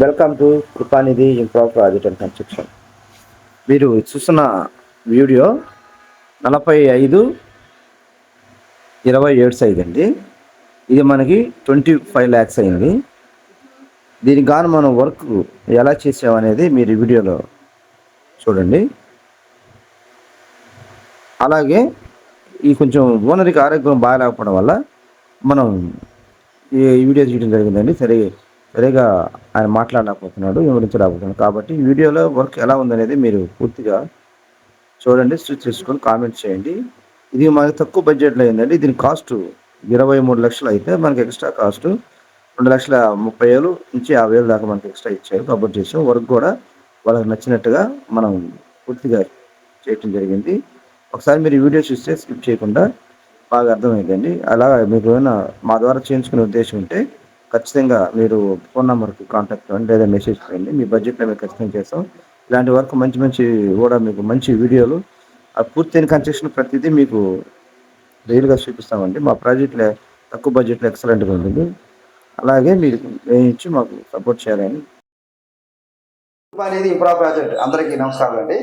Welcome to Krupanidhi improve project and construction. మీరు చూస్తున్న video 45/27 size అండి. ఇది మనకి 25 lakhs అయింది. దీనికి గాను మనం వర్క్ ఎలా చేసామనేది మీరు ఈ వీడియోలో చూడండి. అలాగే ఈ కొంచెం ఓనర్కి ఆరోగ్యం బాగాలేకపోవడం వల్ల మనం ఈ వీడియో చేయడం జరిగిందండి. సరిగా ఆయన మాట్లాడలేకపోతున్నాడు, వివరించలేకపోతున్నాడు. కాబట్టి ఈ వీడియోలో వర్క్ ఎలా ఉందనేది మీరు పూర్తిగా చూడండి, చూసుకొని కామెంట్ చేయండి. ఇది మనకి తక్కువ బడ్జెట్లో అయిందండి. దీని కాస్ట్ 23 లక్షలు అయితే మనకి ఎక్స్ట్రా కాస్ట్ 2,30,000 నుంచి 50,000 దాకా మనకి ఎక్స్ట్రా ఇచ్చారు. కాబట్టి చేసాం. వర్క్ కూడా వాళ్ళకి నచ్చినట్టుగా మనం పూర్తిగా చేయటం జరిగింది. ఒకసారి మీరు ఈ వీడియో చూస్తే స్కిప్ చేయకుండా బాగా అర్థమైందండి. అలా మీకు ఏమైనా మా ద్వారా చేయించుకునే ఉద్దేశం ఉంటే ఖచ్చితంగా మీరు ఫోన్ నెంబర్కి కాంటాక్ట్ అవ్వండి, లేదా మెసేజ్ చేయండి. మీ బడ్జెట్లో మేము ఖచ్చితంగా చేస్తాం. ఇలాంటి వర్క్ మంచి కూడా మీకు మంచి వీడియోలు పూర్తయిన కన్స్ట్రక్షన్ ప్రతిదీ మీకు రియల్గా చూపిస్తామండి. మా ప్రాజెక్ట్లో తక్కువ బడ్జెట్లో ఎక్సలెంట్గా ఉంటుంది. అలాగే మీరు వేయించి మాకు సపోర్ట్ చేయాలని. అనేది ఇంప్రూవ్ ప్రాజెక్ట్ అందరికీ నమస్కారం అండి.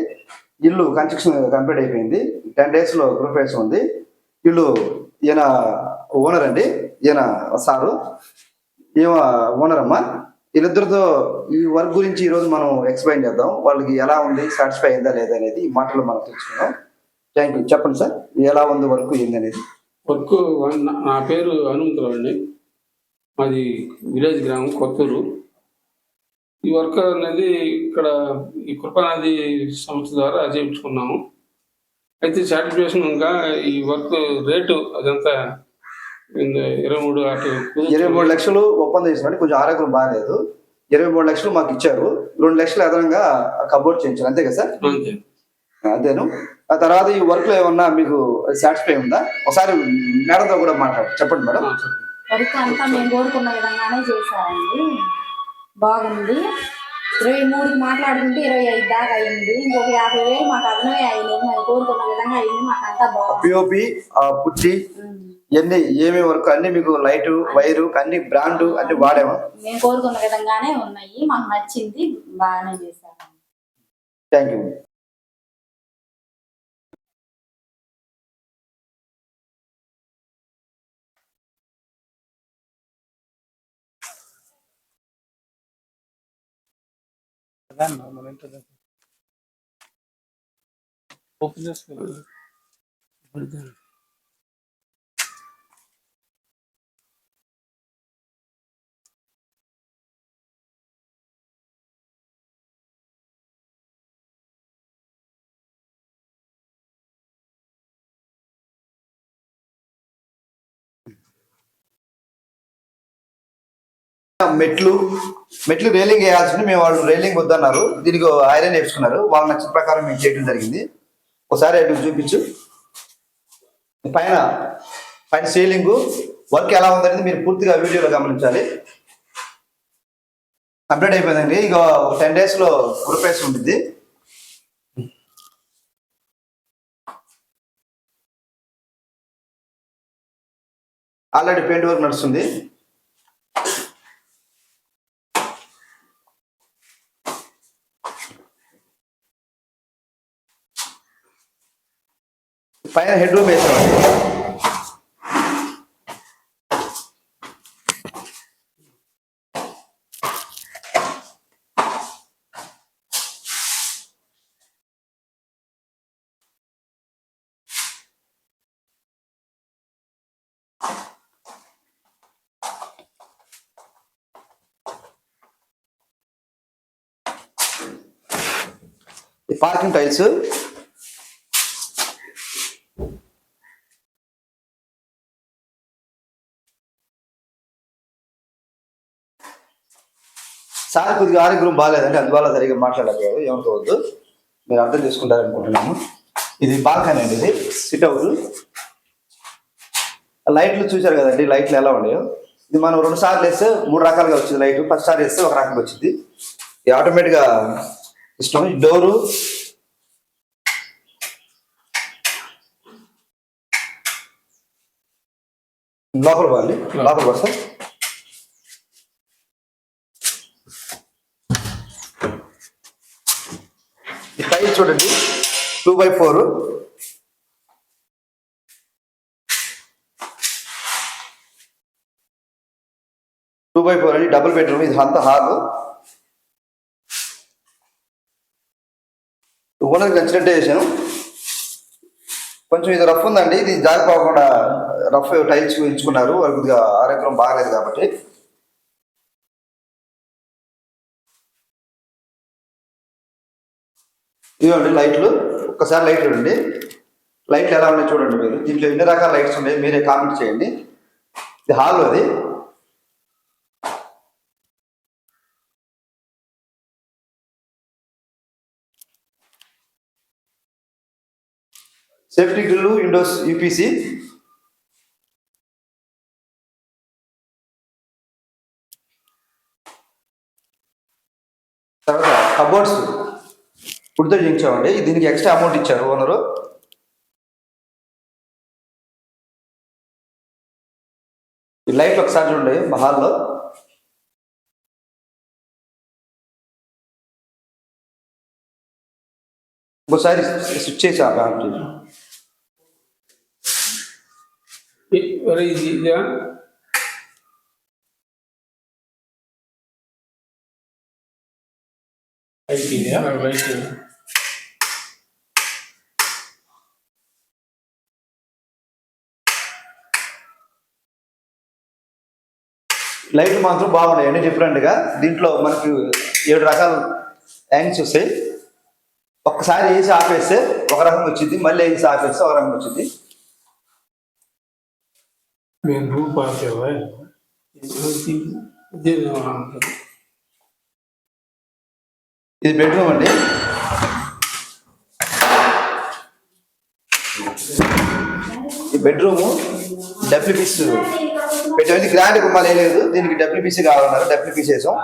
ఇల్లు కన్స్ట్రక్షన్ కంప్లీట్ అయిపోయింది. 10 daysలో గృహప్రవేశం ఉంది. ఇల్లు ఈయన ఓనర్ అండి, ఈయన సారు, ఈమె ఓనర్ అమ్మ. వీళ్ళిద్దరితో ఈ వర్క్ గురించి ఈరోజు మనం ఎక్స్ప్లెయిన్ చేద్దాం. వాళ్ళకి ఎలా ఉంది, సాటిస్ఫై అయిందా లేదా అనేది ఈ మాటలు మనం తెలుసుకుందాం. Thank you. చెప్పండి సార్, ఎలా ఉంది వర్క్ ఏంది అనేది. వర్క్ నా పేరు హనుమంతరావు అండి. మాది విలేజ్ గ్రామం కొత్తూరు. ఈ వర్క్ అనేది ఇక్కడ ఈ కృపానది సంస్థ ద్వారా చేయించుకున్నాము. అయితే సాటిస్ఫాక్షన్ ఇంకా ఈ వర్క్ రేటు అదంతా 23 లక్షలు ఒప్పందం చేసినట్టు. కొంచెం ఆరోగ్యం బాగాలేదు. 23 లక్షలు మాకు ఇచ్చారు. 2 లక్షలు అదనంగా కబోర్డ్ చేయించారు. అంతే కదా సార్? అంతేను. ఆ తర్వాత ఈ వర్క్ లో ఏమన్నా మీకు సాటిస్ఫై ఉందా? ఒకసారి మేడంతో కూడా మాట్లాడు. చెప్పండి మేడం. వర్క్ అంతా మేము కోరుకున్న విధంగానే చేశారండి. బాగుంది. 23కి మాట్లాడుకుంటే 25 దాకా అయింది. ఇంకొక 50,000 మాకు అదనమే అయింది. మేము కోరుకున్న విధంగా అయింది. మాకు అంతా బాగుంది. పిఓపి పుట్టి ఎన్ని ఏమేమి వర్క్ అన్ని మీకు లైట్ వైరు అన్ని బ్రాండ్ అన్ని వాడామా? మేము కోరుకున్న విధంగానే ఉన్నాయి. మాకు నచ్చింది. బాగానే చేశారు. Thank you. మెట్లు రైలింగ్ వేయాల్సింది. మేము వాళ్ళు రైలింగ్ వద్దన్నారు. దీనికి ఐరన్ వేసుకున్నారు. వాళ్ళ నచ్చిన ప్రకారం మేము చేయడం జరిగింది. ఒకసారి అటు చూపించు. పైన సీలింగ్ వర్క్ ఎలా ఉందనేది మీరు పూర్తిగా వీడియోలో గమనించాలి. కంప్లీట్ అయిపోయిందండి. ఇక 10 daysలో గృహప్రవేశం ఉంటుంది. ఆల్రెడీ పెయింట్ వర్క్ నడుస్తుంది. పైన హెడ్ రూమ్ వేసామండి. పార్కింగ్ టైల్స్, సార్ కొద్దిగా ఆరోగ్యం బాగాలేదండి, అందువల్ల సరిగ్గా మాట్లాడలేదు. ఏమనుకోవద్దు, మీరు అర్థం చేసుకుంటారనుకుంటున్నాను. ఇది బాల్కనీ అండి, ఇది సిట్ అవుట్. లైట్లు చూశారు కదండి, లైట్లు ఎలా ఉన్నాయో. ఇది మనం 2 సార్లు వేస్తే 3 రకాలుగా వచ్చింది లైట్. ఫస్ట్ సారి వేస్తే ఒక రకంగా వచ్చింది. ఇది ఆటోమేటిక్గా ఇష్టం. డోరు లోపల పోవాలి, లోపల వస్తాం. సైజ్ చూడండి 2x4. 2x4 అండి, డబుల్ బెడ్రూమ్. ఇది అంత హాల్. ఓనర్కి నచ్చినట్టే చేశాను. కొంచెం ఇది రఫ్ ఉందండి, ఇది జారిపోకుండా రఫ్ టైల్స్ ఎంచుకున్నారు, వాళ్ళు కొద్దిగా ఆరోగ్యం బాగలేదు కాబట్టి. ఇదిగోండి లైట్లు, ఒక్కసారి లైట్ చూడండి. లైట్లు ఎలా ఉన్నాయో చూడండి మీరు. దీంట్లో ఎన్ని రకాల లైట్స్ ఉన్నాయి మీరే కామెంట్ చేయండి. ఇది హాల్. అది సేఫ్టీ గ్రిల్, విండోస్ యూపీసీ. తర్వాత కబోర్డ్స్ ఫుడ్తో చేయించామండి. దీనికి ఎక్స్ట్రా అమౌంట్ ఇచ్చారు ఓనరు. ఈ లైట్లు ఒకసారి చూడండి మా హాల్లో. ఇంకోసారి స్విచ్ చేసి ఆఫ్ చేసి. ఇదా రైట్. లైట్లు మాత్రం బాగున్నాయండి డిఫరెంట్గా. దీంట్లో మనకి 7 రకాల యాంగిల్స్ వస్తాయి. ఒక్కసారి వేసి ఆపేస్తే ఒక రకం వచ్చింది, మళ్ళీ వేసి ఆపేస్తే ఒక రకం వచ్చింది. మేము రూమ్ పాసేవా ఇది బెడ్రూమ్ అండి. ఈ బెడ్రూము డబ్ల్యూపీస్ పెట్టేది, గ్రాండ్ గుమ్మాలు లేదు, దీనికి డబ్ల్యూపీసీ కావాలన్నారు, డబ్ల్యూపీసీ వేసాం.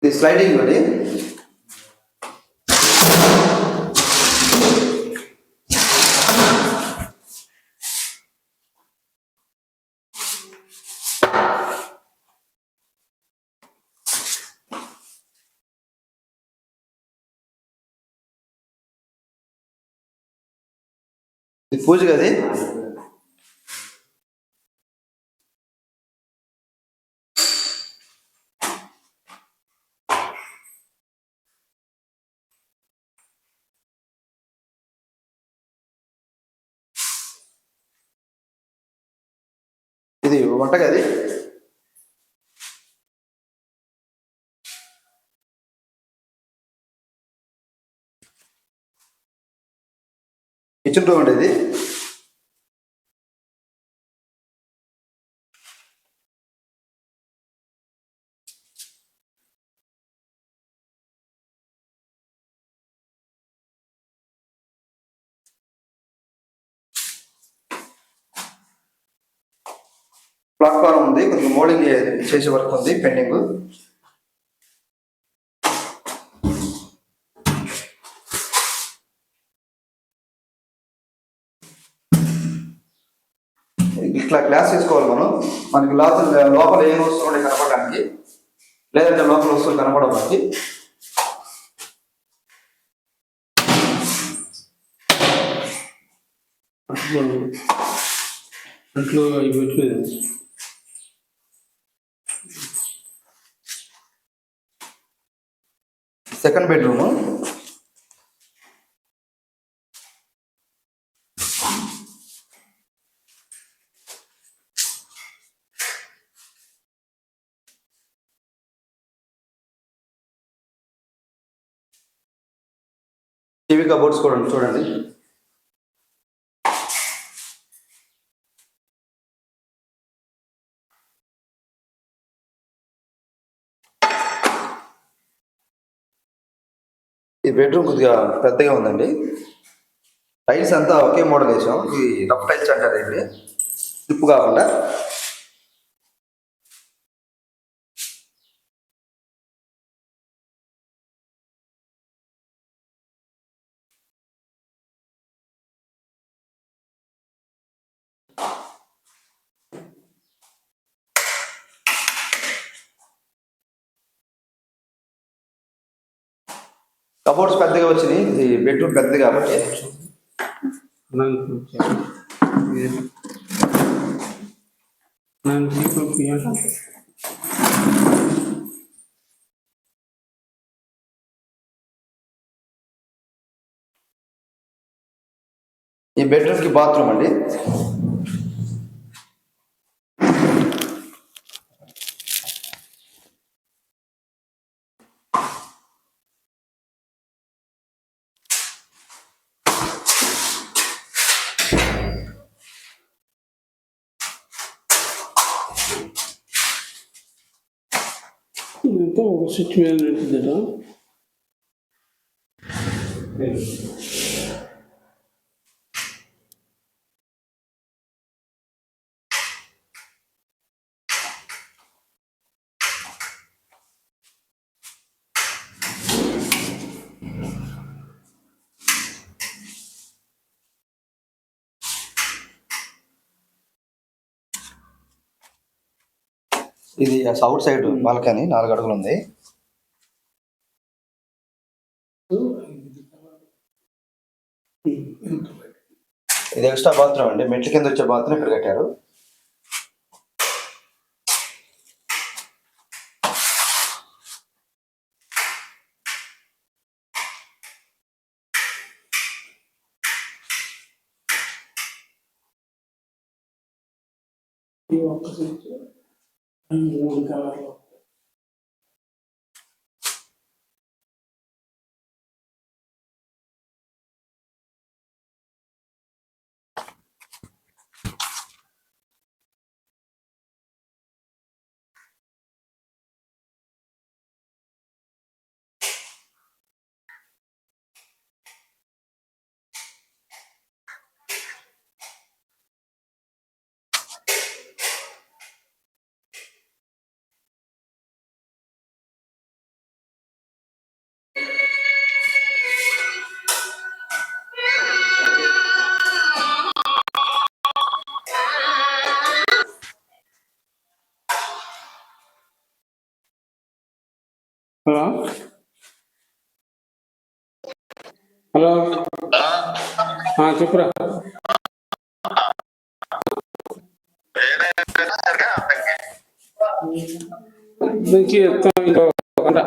ఇది స్లైడింగ్ అండి. ఇది పూజ గది. ఇది వంటగది. కిచెన్ రూమ్ అండి ఇది. ప్లాట్ఫారం ఉంది, కొంచెం మోడలింగ్ చేసే వర్క్ ఉంది పెండింగ్. ఇట్లా క్లాస్ తీసుకోవాలి మనం. మనకి లోపల ఏం వస్తువులు ఉన్నాయి కనపడడానికి, లేదంటే లోపల వస్తువులు కనపడడానికి. ఇంట్లో ఇవి పెట్టలేదు. Second bedroom. టీవీ కబోర్డ్స్ కూడా చూడండి. ఈ బెడ్రూమ్ కొద్దిగా పెద్దగా ఉందండి. టైల్స్ అంతా ఒకే మోడల్ వేసాం. ఇది రఫ్ టైల్స్ అంటారు, ఏంటి స్లిప్ కాకుండా. కబోర్డ్స్ పెద్దగా వచ్చినాయి, ఇది బెడ్రూమ్ పెద్దది కాబట్టి. ఈ బెడ్రూమ్ కి బాత్రూమ్ అండి. ఇదంతా ఒక స్విచ్ మీద నడుతుందట. ఇది సౌత్ సైడ్ బాల్కనీ 4 అడుగులు ఉంది. ఇది ఎక్స్ట్రా బాత్రూమ్ అండి, మెట్ల కింద వచ్చే బాత్రూమ్ ఇక్కడ కట్టారు. ఈ ఒక్క స్విచ్ 3 కవర్లు. హలో హలో చెప్పురా. నుంచి ఇంకో గంట